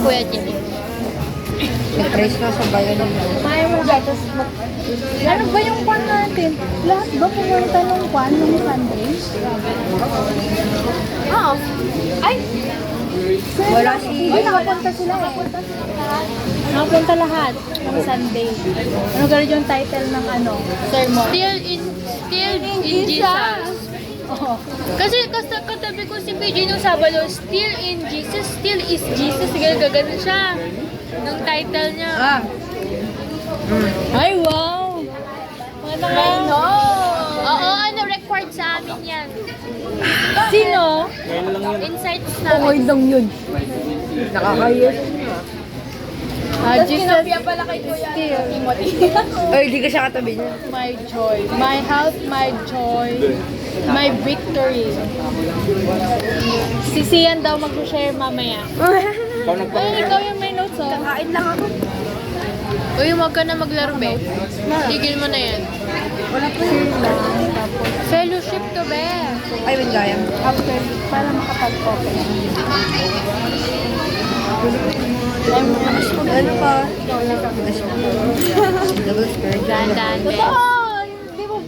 Kuya Jimmy. Surprise na sa bayan nila. May mo ba? Ano ba yung kwan natin? Lahat ba pumunta nung kwan nung Sunday? Oo. Ay! Wala si... Ay, nakapunta sila eh. Nakapunta lahat ng Sunday. Ano gano'n yung title ng ano? Sermon? Still in Jesus. Oo. Kasi katabi ko si PJ nung Sabado, still in Jesus, still is Jesus. Gagano siya. Nung title niya. Ah! Ay, wow! Ano nga? Oo, ano, record sa amin yan. Sino? Insights Okay namin. lang yun. Nakakayos. Jesus pala kay Kuya Timothy. Ay, di ka siya katabi niya. My joy. My health, my joy. My victory. Si Sian daw mag-share mamaya. Ay, ikaw yung may notes, oh. Kain lang ako. Uy, huwag ka na maglaro, be. Tigil mo na yan. Wala po yun. Fellowship to, be. Ay, wait, gaya. After, para makapag-open. Ano pa? Double skirt. Dahan-dahan, be.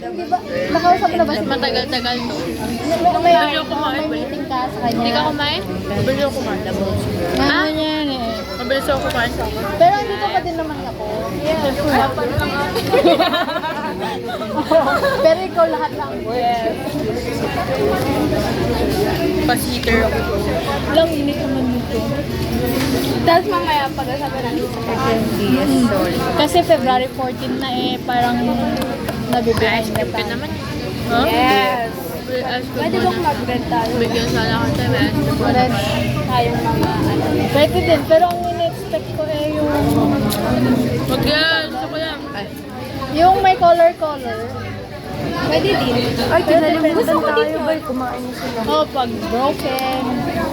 Di ba? Nakausap mo na ba Mas siya? matagal-tagal to. May, Bili ako kumain, may bili. meeting ka sa kanya. Hindi ka kumain? Mabilis ako kumain. Double skirt. Ano yan eh. Mabilis ako kumain. Pero andito pa din naman ako. Yes. Pero ikaw lahat lang. Yes. Pas-heater ako. Lang init naman dito. Tapos mamaya pag-asabi natin. Yes, sorry. Kasi February 14 na eh, parang nabibilang Ice na cream ka tayo. naman. Huh? Yes. Ice cream Pwede muna. bang mag-rent tayo? Bigyan sana ako tayo. Ice cream muna. Rent tayong mga ano. Pwede din, pero ang in-expect ko eh Wag yan. Gusto ko yan. yung may color-color. Pwede din. Ay, kinalimutan Gusto ko tayo din ba? yun. Kumain na sila. Oh, pag broken,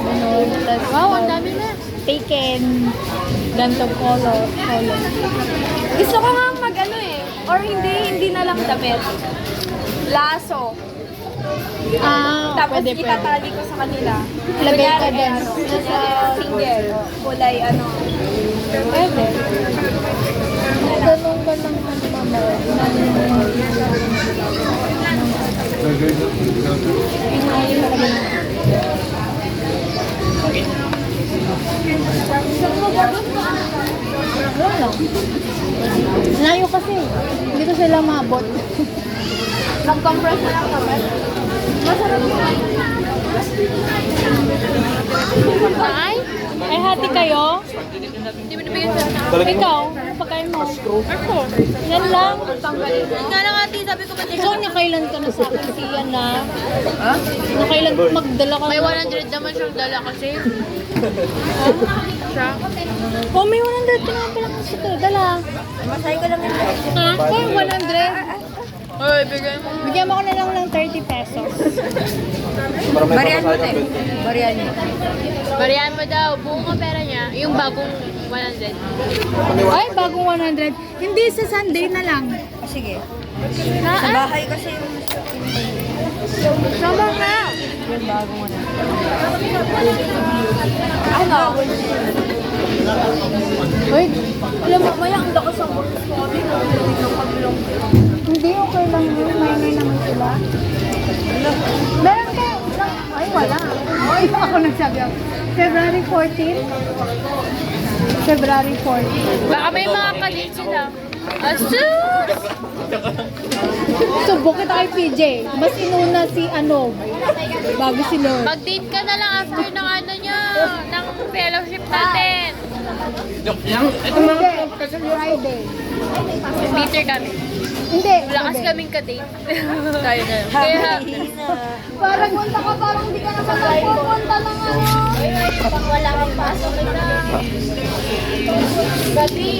ganun. Tas, Wow, ang dami na. taken, ganito color. Gusto ko nga mag-ano eh. Or hindi na lang damit. Laso. Ah, Tapos pwede. itatali ko sa kanila. Lagay ka Kunyari, din. ano, nasa single. Kulay ano. Pwede. Ganun ka lang ano mamaya. Wala lang. Layo kasi. Hindi ko sila mabot. Nag-compress na lang kami. Masarap yun. Ay, Ay, hati kayo? hindi mo nabigyan sa akin. Ikaw, ano pagkain mo? Ako. Yan lang. Nga lang ate, sabi ko ba Ikaw, nakailan ka na sa akin siya na? Ha? Nakailan magdala ka? may 100 naman siyang dala kasi. Siya. Oh, may 100 ka naman pala kasi ito. Dala. Masay ko lang yun. Ha? Oh, 100. Uy, bigyan mo. Bigyan mo ko na lang ng 30 pesos. Barian mo, te. Barian mo. Barihan mo daw, buong ang pera niya, yung bagong 100. Ay, bagong 100. Hindi, sa Sunday na lang. Ah, sige. Ha? Sa bahay kasi yung... Sama ka! Yung bagong ano. Ano? Uy, Alam mo, maya ang lakas ang boses ko. hindi okay lang yun. Minor naman sila. Meron ka. Ay, wala. Ay, ako nagsabi ako. February 14? February 14. Baka may mga kalit sila. Asus! Subok kita kay PJ. Mas inuna si ano, bago si Lord. Mag-date ka na lang after ng ano nyo, ng fellowship natin. Hindi, Friday. Bitter kami. Hindi. Lakas hindi. kaming ka-date. Tayo na. Kaya, Parang punta ka, parang hindi ka na pupunta ng ano. Pag wala kang pasok na. Gabi.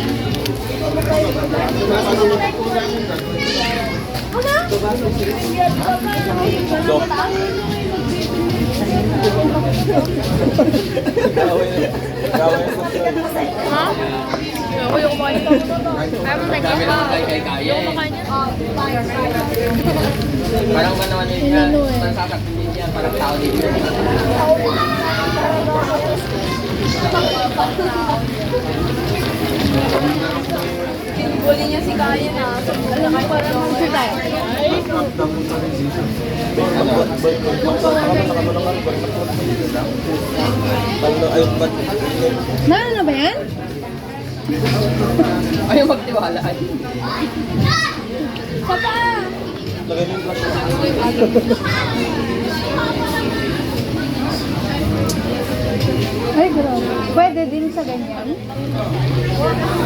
ha? Ako yung kumain ito. Ayaw mo naging pa. Yung kumain niya. Parang ba naman yun Inano eh. masasakit din yan, parang tao din yun. Huli niya si Kaya na. Alam mo parang tayo. Na ba yan? Ayaw magtiwala. Papa! Ay, grabe. Pwede din sa ganyan.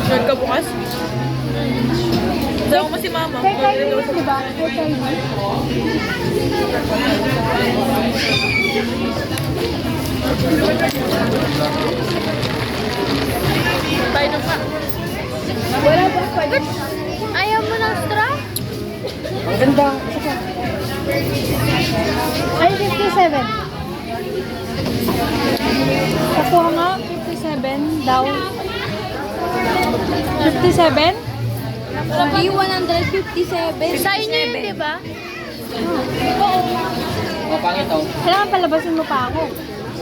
Share ka bukas? Daw mo si mama. Kay Kylie yun, di ba? Kay Kylie. Tayo na pa. Wala ba? Pwede. Ayaw mo ng straw? Ang ganda. Ay, 57. Ako nga, 57 daw. 57? Hindi 157. Sa inyo yun, di ba? Kailangan palabasin mo pa ako.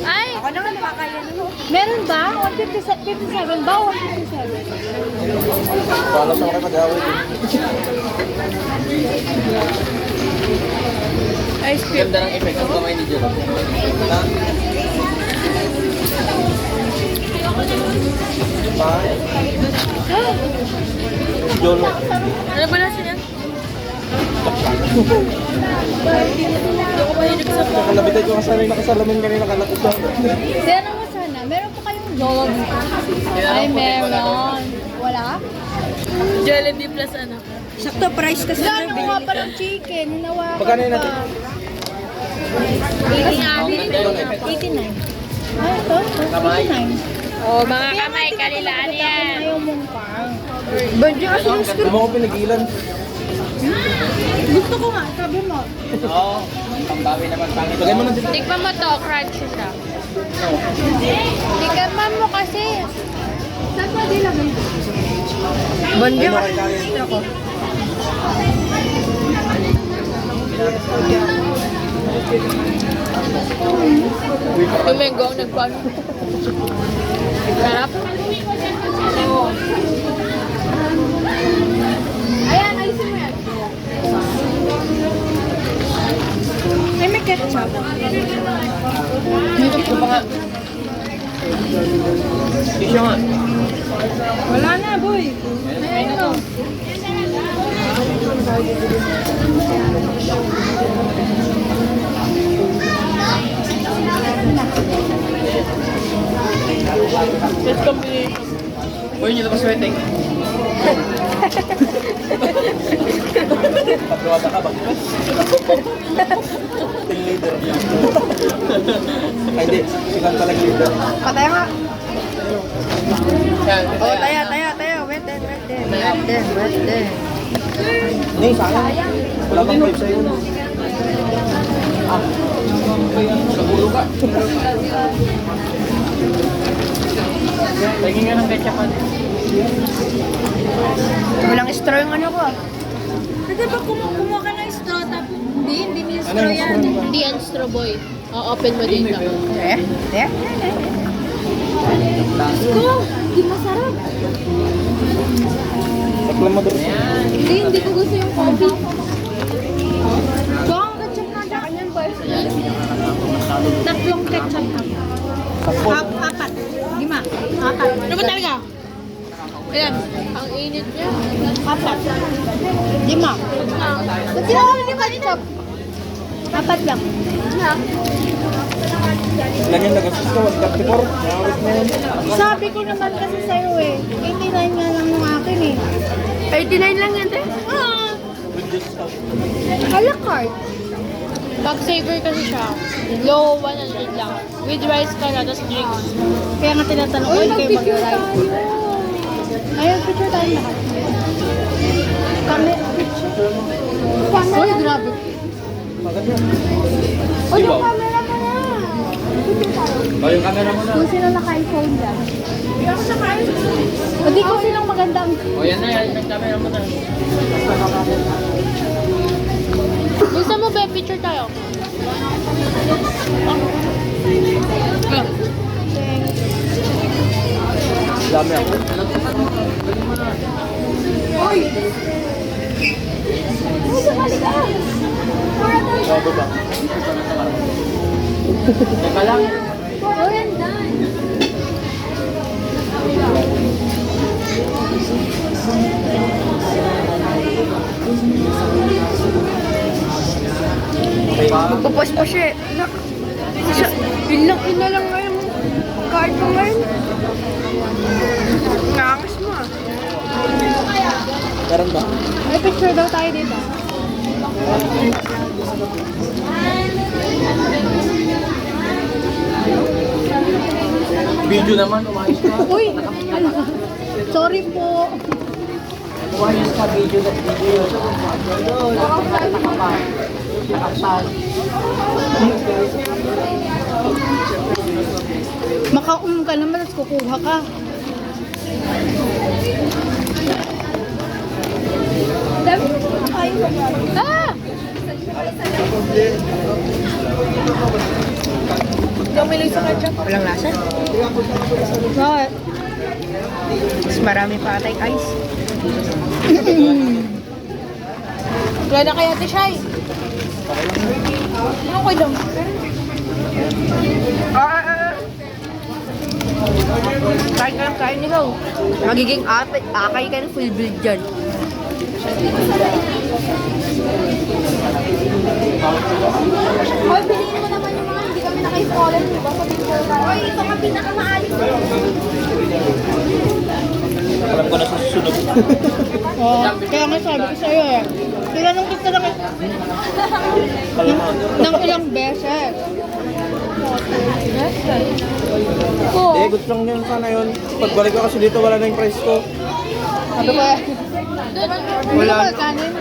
Ay, Ako naman makakaya nyo. Meron ba? 157 ba? 157? Paano sa mga mag-away din? Ice cream. Ganda ng effect ang kamay ni Jero. Jolo. Ano ba nasa niya? Hindi ako mahilig sa Nakalabitay ko kasama nakasalamin kanina kalakot lang. Kaya naman sana, meron pa kayong dog. Ay, meron. Wala? Jollibee plus ano. Sakto, price kasi Wala na nga palang chicken. Hinawakan Magkano yun natin? pa. 89. 89. Ay, ito. 89. Oh, mga kamay, kalilaan yan. Ayaw mong pang. Badyo kasi yung Hindi mo ako pinigilan. Gusto ko nga, sabi mo. Oo. Pambawi naman pangit. Lagay mo na dito. Tikman mo to, crunchy siya. Tikman mo kasi. Saan pwede lagay? Badyo Ayun, kasi kaya. gusto ko. Domingo ang nagpano. Sarap. Ayan, alisin mo yan. Ay, may ketchup. Ito pa nga. Tisyo nga. Wala na, boy. Ayun o. Best combination. Uy, nyo tapos wedding. Pagkawata ka ba? Team leader. Ay, hindi. Silang talagang leader. Pataya nga. Yan. Oh, taya. Wait then. Hindi, sayang. Wala bang vibe sa'yo? Nagulo ka. Tingin nga ng ketchup pa. Walang straw yung ano ko. Pwede ba kumuha ka ng straw tapos hindi mo yung Ano straw yung yan. Hindi yan straw boy. O-open mo dito. Hindi masarap. Saklan mo doon. Hindi ko gusto yung coffee. Baka ang ketchup na sa kanya, boy. Tatlong ketchup. Apat. 5. 4. Ano ba talaga? Ayan. Ang init niya. 4. 5. Ba't sila kami ni ketchup? 4 lang. Lagyan na gastos ko, 134. Nakawit na yun. Sabi ko naman kasi sa'yo eh. 89 nga lang yung akin eh. 89 lang yan, te. A la carte. Pag saver kasi siya. Low 100 lang. With rice ka na, tapos drinks. Kaya nga tinatanong ko, kayo mag-rice. Ayun, picture tayo lahat. Kami, picture. Uy, grabe. Maganda. Uy, yung camera mo na. Picture tayo. O, yung camera mo na. Kung sino naka-iPhone dyan. Hindi ako naka-iPhone. O di ko silang magandang. O, yan na yan. Yung camera mo na. Gusto mo ba picture tayo? Dami ako. Bago ba? Teka lang. Magpupos pa siya eh. Pinlaki na lang ngayon. Card mo ngayon. Nangas mo ah. Meron ba? May picture daw tayo dito. Video naman, umayos ka. Uy! Sorry po. Umayos ka, video na video. Maka-um ka naman, tapos kukuha ka. Ah! Walang lasa. Bakit? Mas marami pa atay ice. Kaya na kaya ate Shai. Okay lang. Kain ka lang, kain nila. Magiging akay ka ng full build dyan. Hoy, piliin mo naman yung mga hindi kami naka-installer, diba? Sabi ko na, hoy, ito nga pinakamaalis. Alam ko na sa susunod. Oh, kaya nga sabi ko sa'yo eh. Tinanong kita lang ng ilang beses. Eh, good lang yun sana yun. Pagbalik ko kasi dito, wala na yung price ko. Sabi ko eh. Hindi na magkanin.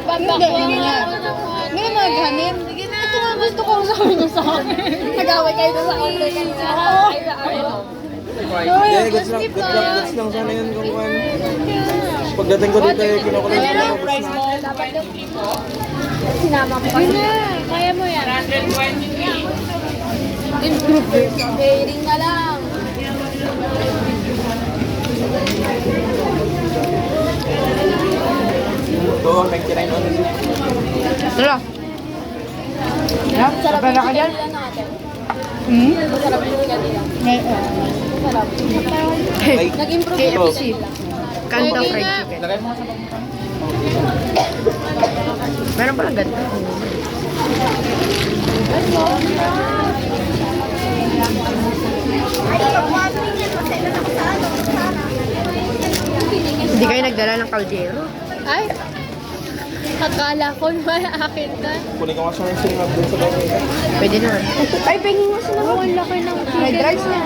Hindi nga. Hindi na magkanin. Ito nga gusto ko sabi niya sa akin. Nag-away kayo doon sa order kanina. Good lang sana yun kung kan. Pagdating ko dito, kinukulit ko lang. Price mo. Dapat yung Sinama ko pa. Yun na. Kaya mo yan. Pairing na lang. Ito, 99 on. Tara. Sarap Sabay na ka dyan? nila natin. Hmm? Masarap yung nila. Ngayon. Sarap. Ay, Nag-improve yung KFC. nila. Kanta Okay fried nga. chicken. lagay mo sa Meron palang ganda. Hindi kayo nagdala ng kaldero. Ay! Akala ko naman akin ka. kunin ko nga sa sinimag dun sa bahay. Pwede naman. Ay, pengin mo sila. Ang laki ng Fried rice na.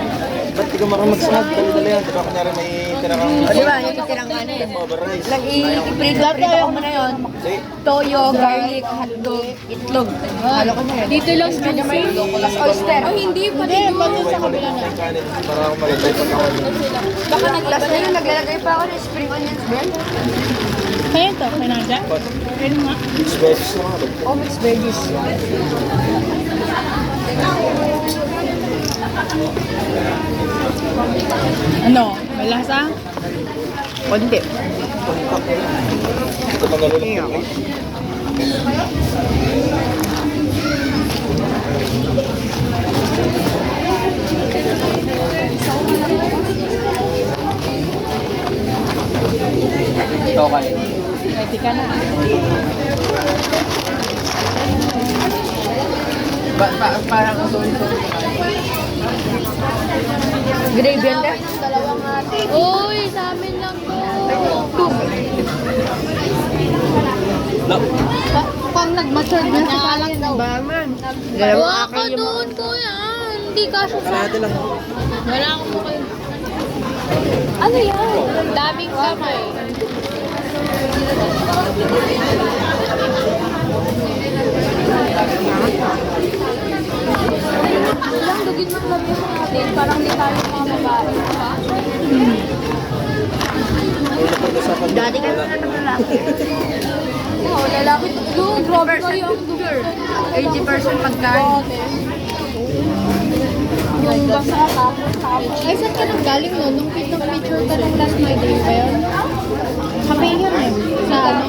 Ba't di ka marunong magsinag? Dali-dali yan. Diba kunyari may tinarang O diba, yung itirang ano yun. over rice. Lang i-prito ko muna yun. Hindi. Toyo, garlic, hotdog, itlog. Halo ko na yun. Dito lang sa Tapos oyster. Ay, hindi pa Hindi, din. pati sa kabila na. Kanin. Para ako maganda yung pagkawan. Baka nag-last na yun, naglalagay pa ako ng spring onions, Ben. Kaya ito, kaya Pwede nga. It's veggies na mga. Oh, mixed veggies. Ano? May lasa? Konti. Ito pa nalulog ko. Ito kayo. Ready ka na. Parang Gravy yan, Ben. Dalawang ate. Uy, sa amin lang to. Pag nag-mature na si Kalan daw. Baman. Huwag Dalawang ka akay yung doon, kuya. Hindi kasya sa... Kalahati lang. Wala akong mukha. Ano yan? Daming kamay. Lang, dugin mo lang yung natin. Parang hindi tayo mga babae. Dati ka na ng lalaki. Oo, lalaki. Doon, grabe kayo ang 80% pagkain. Yung basa tapos. Ay, saan ka nang galing no? Nung kitang picture ka nung last my day ba yun? Kape yun eh. Sa ano?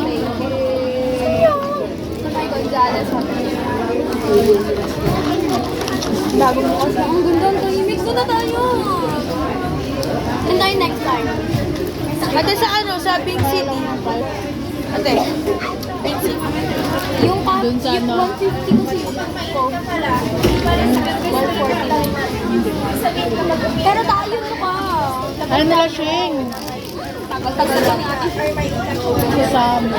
Sa may Gonzales. Bago mo kasi. Ang ganda ang tahimik. Doon na tayo. Doon tayo next time. Ate sa ano? Sa Pink City. Ate. Pink City. Yung Doon sa yung ano? 150 kasi yung ko. 140. Pero tayo na ka. Ano nila, Sheng? Tagal-tagal lang natin. Kasama.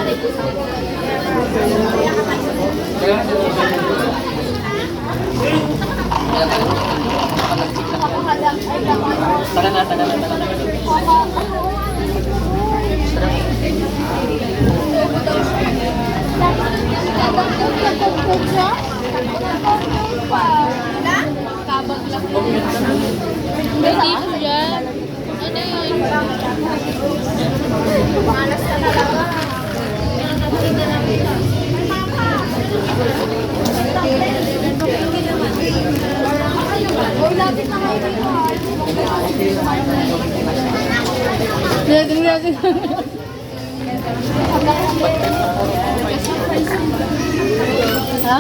May tip dyan. Ano yun? Ha?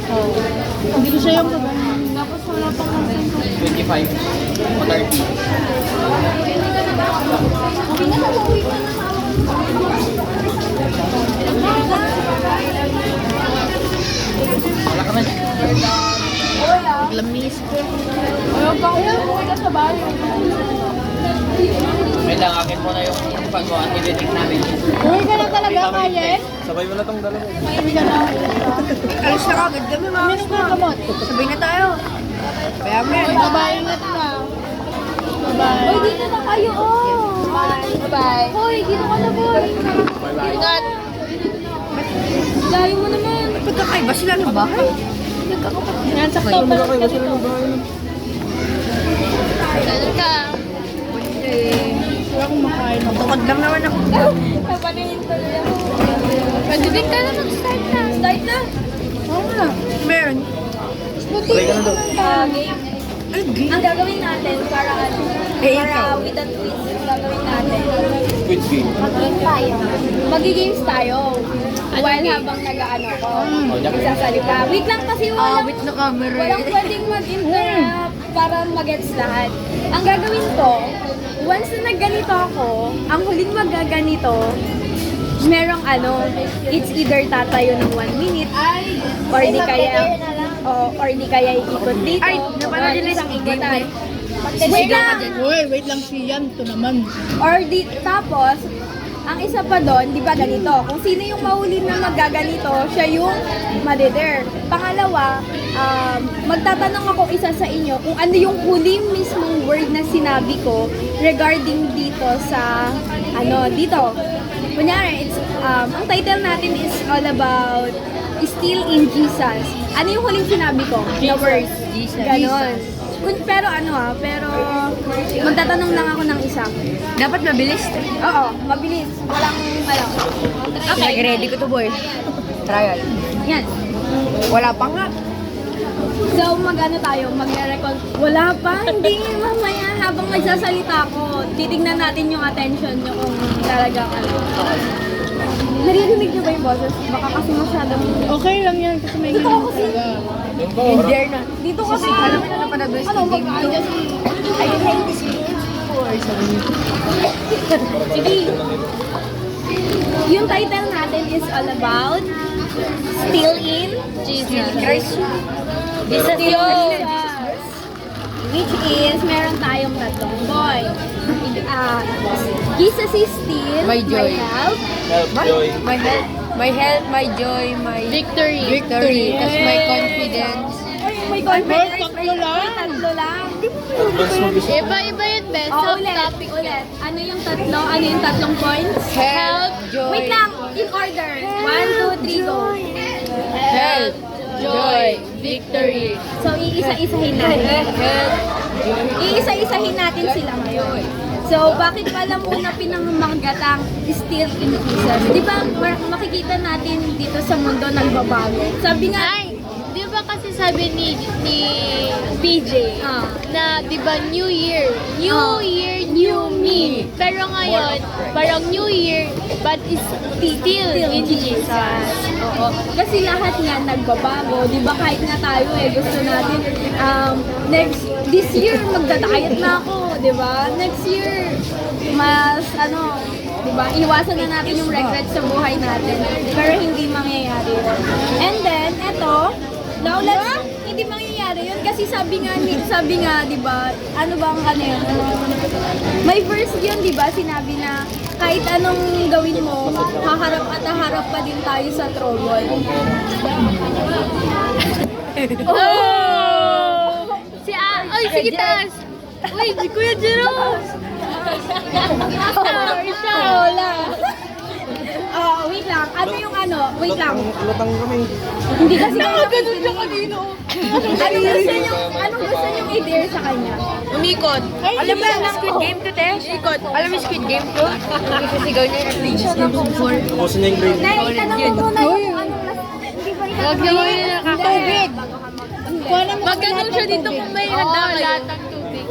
Oh. Hindi ko siya yung tapos wala pang 25. 30. Wala ka man. lamis. Ayaw pa ko na sa bahay. May lang, akin mo na yung pag-uwan editing namin. Uwi ka na talaga, Kayen? Sabay mo na tong dalawa. Uwi ka na. Alis na kagad kami, mga Minum ka kamot. sabay na tayo. Kaya mo yan. Bye-bye, ingat na. Bye-bye. Hoy, dito na kayo, oh. Bye. Hoy, dito ka na, boy. Ingat. Layo mo naman. Pagkakaiba sila ng bahay. Yan, sakto pa lang kami to. Ganun ka. Wala akong makain. Bukod lang naman ako. Napanayin ko na. Pwede din ka na mag-start na. Start na. Oo nga. Meron. Try ka na daw. Game. Ay, game. Ang gagawin natin para ano? Eh, Para ikaw. with a twist. Ang gagawin natin. Squid game. Mag-game tayo. Mag-games tayo. While habang nag-ano ko. Magsasalita. Wait lang kasi Awit na camera. walang pwedeng mag-interrupt para mag-gets lahat. Ang gagawin ko, once na nagganito ako, ang huling magaganito, merong ano, it's either tatayo ng 1 minute, or di kaya, or di kaya ikot dito. Ay, napanood nila isang yung ikotan. game. Wait lang! Wait lang si Yan. Ito naman. Or di, tapos, ang isa pa doon, di ba ganito, kung sino yung mahuli na magaganito, siya yung madeder. Pangalawa, magtatanong ako isa sa inyo kung ano yung huling mismong word na sinabi ko regarding dito sa, ano, dito. Kunyari, ang title natin is all about Still in Jesus. Ano yung huling sinabi ko? The word. Jesus. Ganon. Pero magtatanong lang ako ng isa. Dapat mabilis. Oo, mabilis. Walang alam. Okay. Ready ko to, boy. Trial. Yan. Wala pa nga. So, mag-ano tayo? Mag-record. Wala pa. Hindi. Mamaya, habang nagsasalita ako, titignan natin yung attention nyo kung talagang ano. Naririnig nyo ba yung boses? Baka kasi masyadong... Okay lang yan kasi may Dito ganun ako kasi. talaga. Hindi na. Dito kasi. Alam mo na napanood mo Ano, yung game mag-ano to. kasi. I hate this game. Sige. Yung title natin is all about Still in Jesus. Christ. Still in which is meron tayong tatlong boy. Jesus is still My joy. help. Help, Joy. My health, my health, my joy, my Victory. victory. That's my confidence. May confidence. Tatlo lang. Tatlo lang. Mas mag-isa. Iba-iba yun, best. Oh, Sub ulit. topic Ulit. Ano yung tatlo? Ano yung tatlong points? Health, joy. Wait lang. In order. 1, 2, 3, go. Health, joy, victory. So, iisa-isahin natin. Health, Iisa-isahin natin sila ngayon. So, bakit pala muna pinangamagatang still in Jesus? Di ba makikita natin dito sa mundo nagbabago? Sabi nga, Ay, di ba ba kasi sabi ni PJ na 'di ba New Year, new me. Pero ngayon, parang New Year but is still in Jesus. Oo. Kasi lahat nga nagbabago. Di ba kahit nga tayo gusto natin, this year magda-diet na ako. Di ba? Next year, mas di ba? Iwasan na natin yung regrets sa buhay natin. Pero hindi mangyayari yun. And then, eto, now hindi mangyayari yun kasi sabi nga, di ba, ano bang yun? May verse yun, di ba? Sinabi na kahit anong gawin mo, haharap at haharap pa din tayo sa trouble. Ay, sige taas! Uy, si Kuya Jerome! Wala. Wait lang. Ano yung Wait lang. Lutang kami. Hindi kasi ganun siya kanino. Anong gusto niyong i-dare sa kanya? Umikot. Alam mo yung Squid Game to, Tesh? Ikot. Alam mo yung Squid Game to? Ikisigaw niya yung Tapusin niya yung grade. Nay, itanong mo muna yung anong hindi ba itanong Huwag naman yung nakakawin. Magkano siya dito kung may nagdamay? Lahat ng tubig.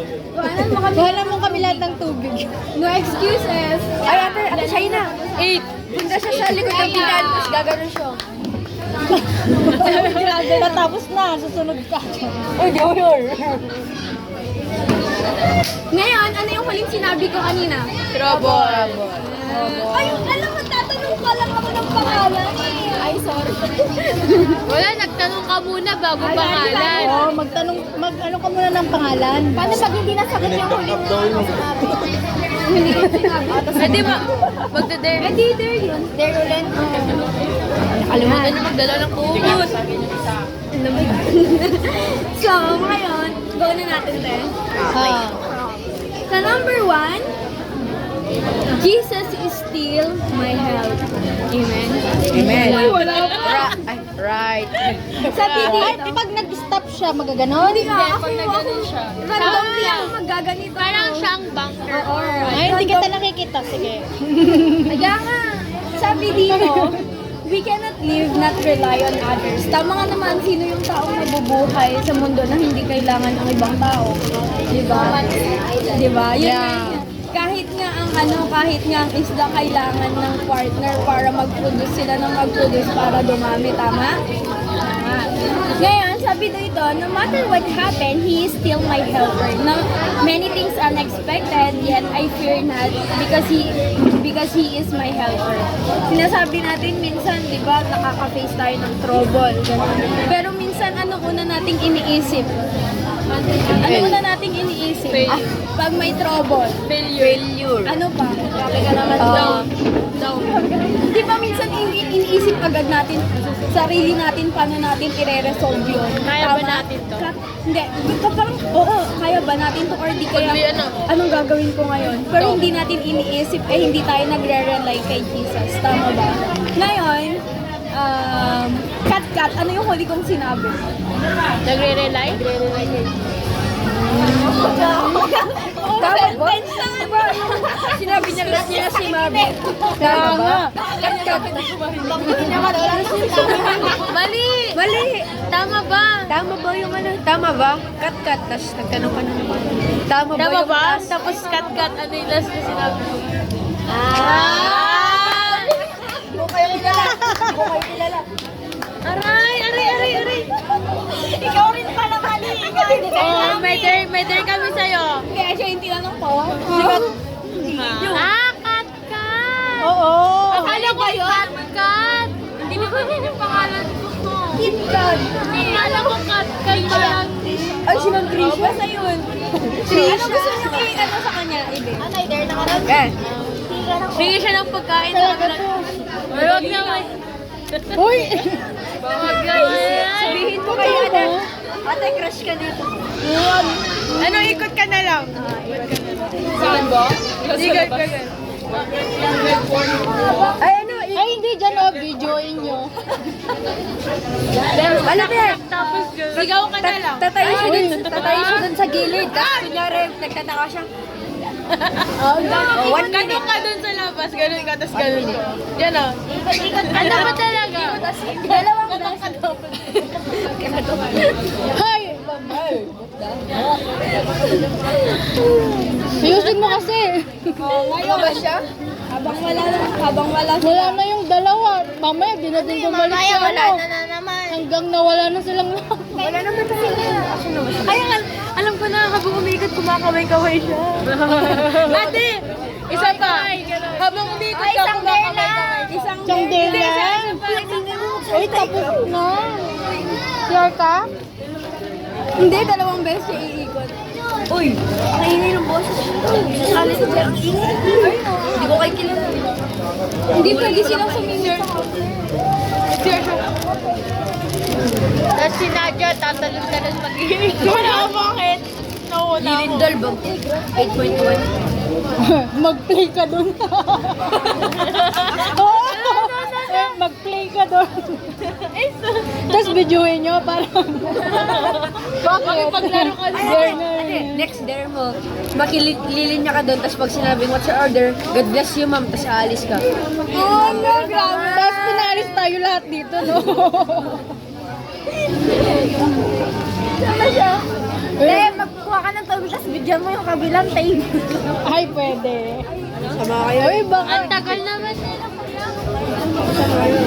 Wala mo kami lahat ng tubig. No excuses. Ay, ate, China. 8. Punta siya sa likod ng bilan, tapos gagano'n siya. Tatapos na, susunod ka. Ay, di ko yun. Ngayon, ano yung huling sinabi ko kanina? Trouble. Ay, alam mo, tatanong ka lang ako ng pangalan eh. Ay, sorry. Wala, nagtanong ka muna bago pangalan. Oo, mag-ano ka muna ng pangalan. Paano pag hindi nasagot yung huling Nag-back up daw yun. Hindi ko sinabi. Hindi ba? Magdadare. Eh, di there yun. There ulit. Nakalimutan niyo magdala ng kukus. So, ngayon, go na natin, te. Ah. Sa number 1, Jesus is still my help. Amen. Amen. Ay, wala pa. Right. Sabi Ay, dito, pag nag-stop siya, magaganon? hindi nga, pag nagganon siya. randomly ako maggaganito. Parang siyang bunker. Ay, hindi kita nakikita. Sige. Kaya nga, sabi dito, we cannot live, not rely on others. Tama nga naman, sino yung taong nabubuhay sa mundo na hindi kailangan ng ibang tao? Diba? Diba? Yun nga yun. Kahit nga ang isda kailangan ng partner para mag-produce sila ng mag-produce para dumami. Tama? Tama. Ngayon, sabi dito, no matter what happened, He is still my helper. Now, many things unexpected, yet I fear not because He is my helper. Sinasabi natin minsan, di ba, nakaka-face tayo ng trouble. Ganun. Pero minsan, ano una nating iniisip? Ano una nating iniisip? Pag may trouble. Failure. Ano pa? Grabe ka naman down. Di ba minsan iniisip agad natin, sarili natin, paano natin i-resolve yun? Kaya ba Tama? natin to? Hindi. Parang, oo, kaya ba natin to or di kaya, anong gagawin ko ngayon? Pero hindi natin iniisip, hindi tayo nagre-rely kay Jesus. Tama ba? Ngayon, cut, ano yung huli kong sinabi? Nagre-rely? Dapat tense lang ba? Sinabi niya last niya na si Mami. Kaya nga. Mali! Mali! Tama ba? Tama ba yung ano? Tama ba? Cut, tapos nagtanong ka naman. Tama ba Tama yung ba? last? Tapos cut, ano yung last na sinabi mo? Aray! Ikaw rin pala mali. Oh, may dare kami sa'yo. Kaya siya yung tinanong ko. Cut! Oo. Akala ko cut! Hindi naman yun yung pangalan ko. KitKat. Akala ko cut parang. Ay, si Ma'am Trisha. Basta yun. Ano gusto niyo i-ano sa kanya, Ibe? Ano, i-dare na ka rin? Eh, Bigyan siya ng pagkain sa kanila. Huwag naman. Uy! Huwag naman. sabihin ko kayo na. Ate, crush ka dito. Ano, ikot ka na lang. Saan ba? Ikot ka. Ay, ano? Ay, hindi dyan videoin nyo. Ano ba yan? Tapos gano'n. Sigaw ka na lang. Tatayo siya dun sa gilid. Tapos kunyari, nagtataka siya. 1 minute. Ganun ka dun sa labas, ganun ka, tas ganun ka. Yan o. Ano ba talaga? Dalawang beses. Hay! Ayusin mo kasi. Ano ba siya? Habang wala sila. Wala na yung dalawa. Mamaya, di na din bumalik sa ano. naman. Hanggang nawala na silang lahat. Wala naman sila. Ay, alam ko na, habang umikot, kumakaway-kaway siya. Ate, isa pa. Habang umikot ka, kumakaway-kaway. Isang Isang dela. Ay, tapos na. Sure ka? Hindi, dalawang beses siya iikot. Uy, ang ingay ng boses. Sasali sa dyan. Ang ingay. Hindi ko kayo kilala. Hindi pwede silang sumingit. Tapos si Nadia, tatalon-talon mag-iing. Wala, bakit? Nauna ako. Lirindol, bag 8.1. Mag-play ka dun. Mag-play ka dun. Tapos videoin nyo parang... Bakit? Paglaro ka Next dare mo, makililinya ka doon, tapos pag sinabing, what's your order? God bless you, ma'am, tapos aalis ka. Oh, no, grabe. Tapos pinalis tayo lahat dito, no? Sama siya. Eh, magkuha ka ng tubig, tapos bigyan mo yung kabilang table. Ay, pwede. Sama kayo. Ay, baka... Ang tagal naman nila.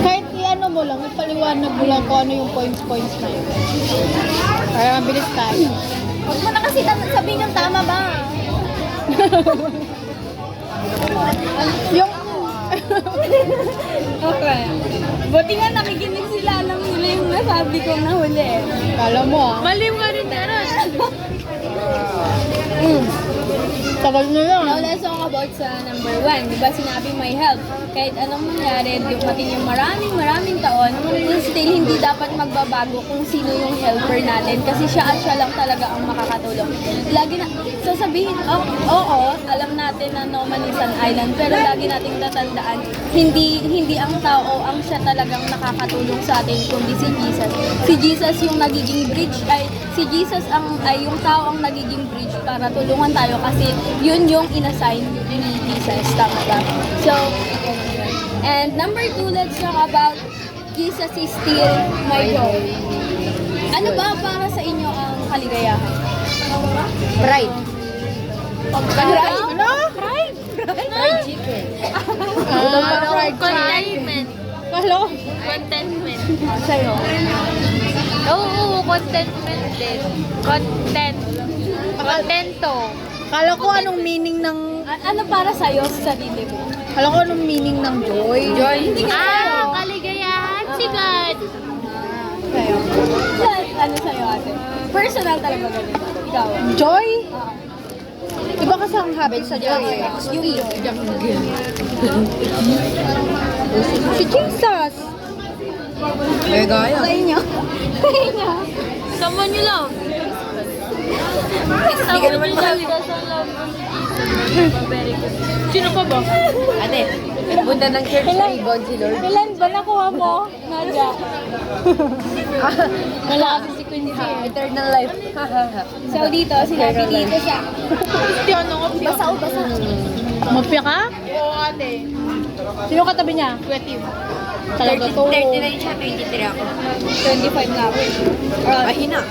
Kahit i-ano mo lang, ipaliwanag mo lang kung ano yung points na yun. Para mabilis tayo. Huwag mo na kasi sabihin yung tama ba? Yung... Okay. Buti nga nakikinig sila, alam nila yung nasabi ko na huli eh. Kala mo ah. Maliw nga rin na rin. Tagal na lang. Now, let's talk about sa number 1. Diba sinabi may help? Kahit anong mangyari, dumating yung maraming taon, still hindi dapat magbabago kung sino yung helper natin kasi siya at siya lang talaga ang makakatulong. Lagi na, sasabihin, oo, alam natin na no man is an island, pero lagi nating tatandaan, hindi ang tao ang siya talagang nakakatulong sa atin, kundi si Jesus. Si Jesus yung nagiging bridge, si Jesus ay yung tao ang nagiging bridge para tulungan tayo kasi yun yung inassign ni Jesus. Tama ba? So, and number 2, let's talk about Jesus is still my joy. Ano ba para sa inyo ang kaligayahan? Pride. Pride? Ano? Fried chicken. Contentment. Kala ko. Contentment. Sa'yo? Oo, contentment din. Contento. Kala ko anong meaning ng... Ano para sa'yo sa sarili mo? Kala ko anong meaning ng joy. Joy. Hindi nga sa'yo. Kaligayahan si God. Sa'yo. Ano sa'yo ate? Personal talaga ganun. Ikaw? Joy? Oo. Iba kasi ang happy sa joy eh. Yung joy. Si Jesus. May gaya. Sa inyo? Sa inyo? Someone you love. Hindi ka naman mahal. Sino pa ba? Ate, punta ng church rebound si Lord. Ilan ba nakuha mo, Nadia? Wala kasi si Quincy eh. Eternal life. So dito, sinabi dito sa... Ano nga? Basa o basa? Magpiya ka? Oo, ate. Sino katabi niya? Kwetim. Talaga to. 39 siya, 23 ako. 25 na ako. Mahina.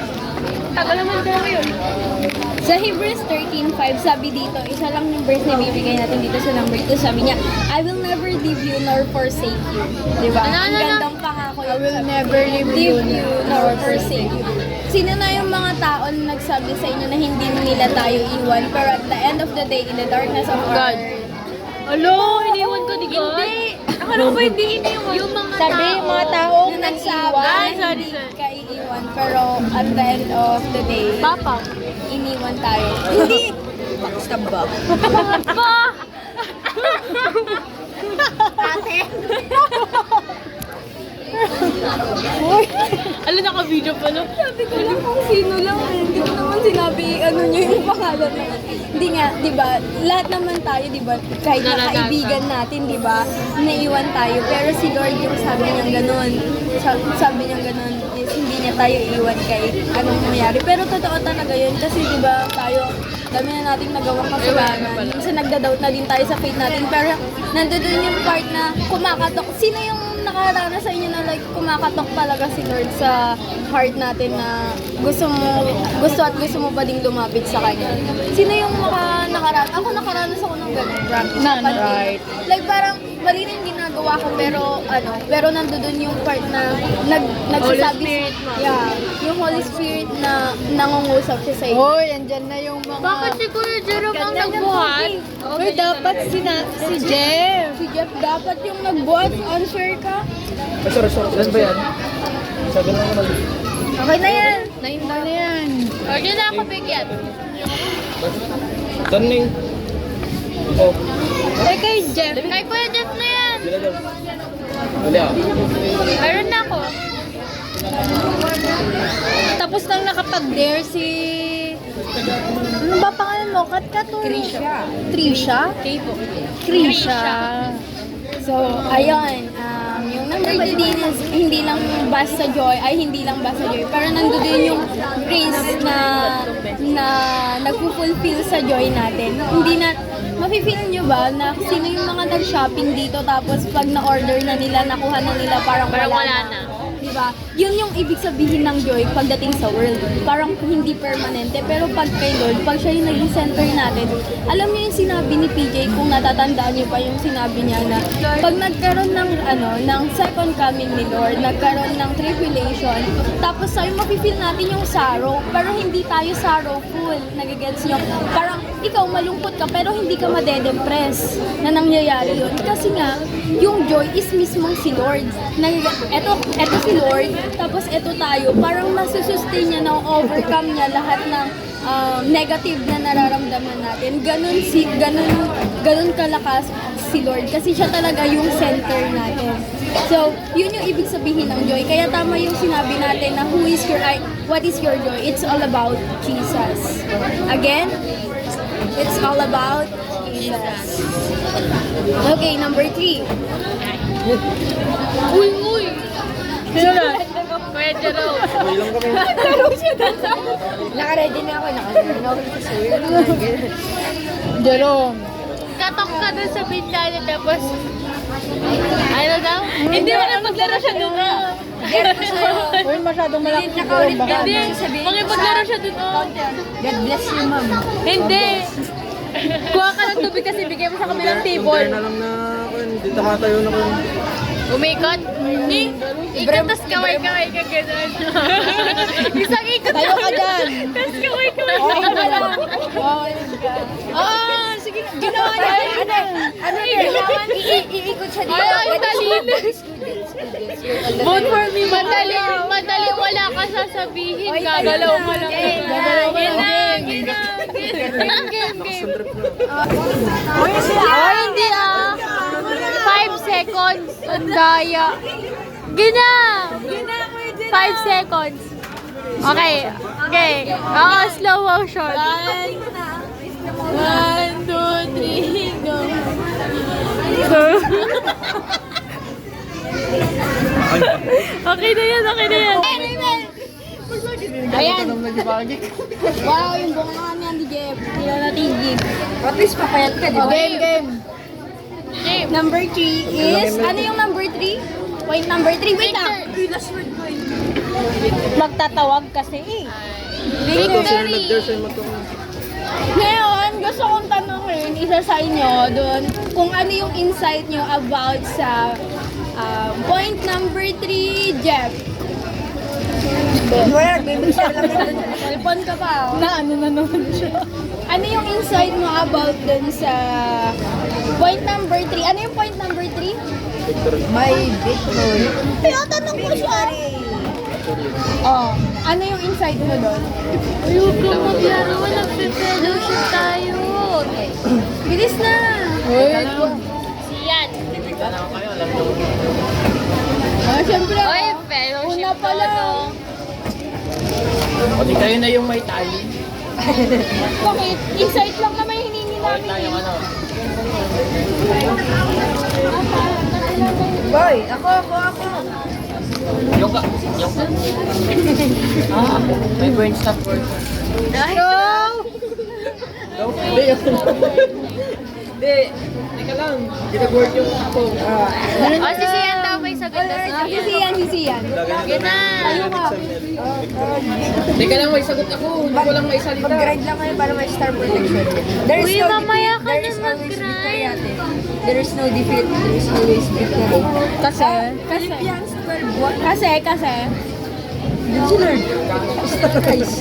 Tagal naman ko ngayon. Sa Hebrews 13:5, sabi dito, isa lang yung verse na bibigay natin dito sa number 2, sabi niya, I will never leave you nor forsake you. Diba? Ang gandang pangako yun. I will never leave Leave you nor forsake you. Sino na yung mga tao na nagsabi sa inyo na hindi nila tayo iwan, pero at the end of the day, in the darkness of our... Alo, iniwan ko ni God. Hindi. Akala ko hindi iniwan. Yung mga Sabi, tao. mga taong na nagsabi nag-iwan. na hindi ka iiwan, pero at the end of the day, Papa. iniwan tayo. Hindi! Backstab ba? Pa! Alam, naka-video pa, no? Sabi ko lang kung sino lang. Hindi ko naman sinabi ano niya yung pangalan na. Hindi nga, di ba? Lahat naman tayo, di ba? Kahit na kaibigan natin, di ba? Naiwan tayo. Pero si Lord yung sabi niya ganun. Sabi niya ganun is hindi niya tayo iwan kahit anong mangyari. Pero totoo talaga yun kasi di ba tayo dami na nating nagawang kasalanan. Minsan nagda-doubt na din tayo sa faith natin, pero nandoon yung part na kumakatok. Sino yung nakaranas sa inyo na like kumakatok talaga si Lord sa heart natin na gusto mo pa ding lumapit sa Kanya? Sino yung nakaranas? Ako nakaranas ako ng ganun, promise. Right. Like parang mali na yung ginagawa ko pero nandoon yung part na nagsasabi yeah, yung Holy Spirit na nangungusap siya sa inyo. Hoy, andyan na yung mga... Bakit si Kuya Jerome ang nagbuhat? Hoy, dapat si Jeff. Si Jeff dapat yung nagbuhat, unfair ka. Ay, sorry. Saan ba yan? Sa ganun naman. Okay na yan. Nainda na yan. Okay na ako bigyan. Saan na yung... Oh, Ay, kay Jeff. Kay Kuya Jeff na yan. sila daw. Wala ah. Meron na ako. Tapos nang nakapag-dare si... Ano ba pangalan mo? Trisha? Trisha. So, ayun. Yung number 3 is hindi lang basta joy, pero nandun din yung grace na nagpo-fulfill sa joy natin. Hindi na, mafe-feel nyo ba na sino yung mga nag-shopping dito tapos pag na-order na nila, nakuha na nila, parang wala na. Diba? Yun yung ibig sabihin ng joy pagdating sa world. Parang hindi permanente, pero pag kay Lord, pag siya yung naging center natin, alam niyo yung sinabi ni PJ, kung natatandaan niyo pa yung sinabi niya na pag nagkaroon ng second coming ni Lord, nagkaroon ng tribulation, tapos tayo mafe-feel natin yung sorrow, pero hindi tayo sorrowful. Nagigets niyo? Parang ikaw malungkot ka, pero hindi ka madedepress na nangyayari yun. Kasi nga, yung joy is mismong si Lord. Eto si Lord, tapos eto tayo, parang masusustain niya, na-overcome niya lahat ng negative na nararamdaman natin. Ganun kalakas si Lord kasi siya talaga yung center natin. So, yun yung ibig sabihin ng joy. Kaya tama yung sinabi natin na what is your joy? It's all about Jesus. Again, it's all about Jesus. Okay, number 3. Uy! Sino na? Kuya Jerome. Sabay lang kami. Naka-ready na ako. Jerome. Katok ka dun sa bintana tapos... Ano daw? Hindi mo na maglaro siya dun. Hoy, masyadong malaki si Jerome. Baka Hindi. Makipaglaro siya dun. God bless you, ma'am. Hindi. Kuha ka ng tubig kasi bigay mo sa kami ng table. Kung na lang na ako, hindi takatayo na ko. Umikot? Ikot, tas kaway-kaway ka gano'n. Isang ikot tayo ka dyan. tas kaway-kaway. Okay ka lang. Sige, ginawa niya. Ano yun? Iikot siya dito. Ay, talin. Vote for me. Madali wala ka sasabihin. Gagalaw mo lang. Game. Oh, hindi 5 seconds. Ang daya. Gina! 5 seconds. Okay. Slow motion. 1, 2, 3, go. Okay na yan. Ayan. Wow, yung bunga niya ni Jeff. Hindi natigib. At least papayat ka, di ba? Game. Number 3 is, ano yung number 3? Point number 3, wait lang. Magtatawag kasi eh. Ito, sir, nag-dare sa'yo matulog. Ngayon, gusto kong tanongin isa sa inyo doon kung ano yung insight nyo about sa point number 3, Jeff. Wala, nagbibigyan lang yun. Telepon ka pa. Na ano na naman siya. Ano yung insight mo about dun sa point number 3? Ano yung point number 3? May victory. Tinatanong ko siya. Oh, ano yung insight mo doon? Ayoko maglaro. Nagpe-fellowship tayo. Bilis na! Wait. Siyan. Siyempre, Oy, fellowship una pa lang. Pati kayo na yung may tali. Bakit? Insight lang naman yung hiningi namin. Tayong ano. Boy, ako. Yung may brain stop word. Go! Hindi. Hindi. Teka lang. Ginaboard yung ako. O, si Sian daw may sagot na Si Sian, si Sian. Yun na. Teka lang, may sagot ako. Hindi ko lang may salita. Mag-grade lang kayo para may star protection. There is Uy, no mamaya defeat. ka There na is always victory mag-grind. ate. There is no defeat. There is always victory. Kasi, kasi, Yun si Lord. Guys.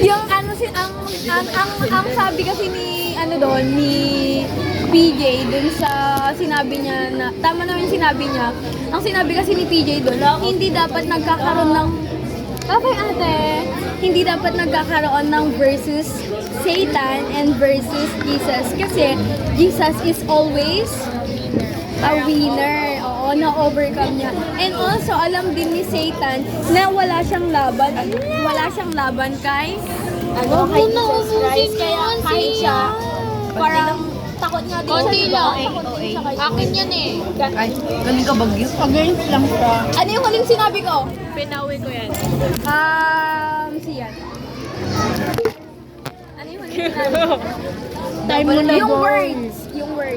yung ano si ang sabi kasi ni ano doon ni PJ dun sa sinabi niya na tama naman yung sinabi niya. Ang sinabi kasi ni PJ doon, hindi dapat nagkakaroon ng okay ate, hindi dapat nagkakaroon ng versus Satan and versus Jesus kasi Jesus is always a winner. Oo, na-overcome niya. And also, alam din ni Satan na wala siyang laban. Wala siyang laban kay kay Jesus Christ. Kaya kahit siya, parang takot nga din Konti siya. lang. Takot din siya kay Akin yan eh. Ay, galing ka bagyo. Against lang siya. Ano yung huling sinabi ko? Pinawi ko yan. Siyan. Ano yung huling sinabi ko? Time mo na Yung boy. words. Yung words.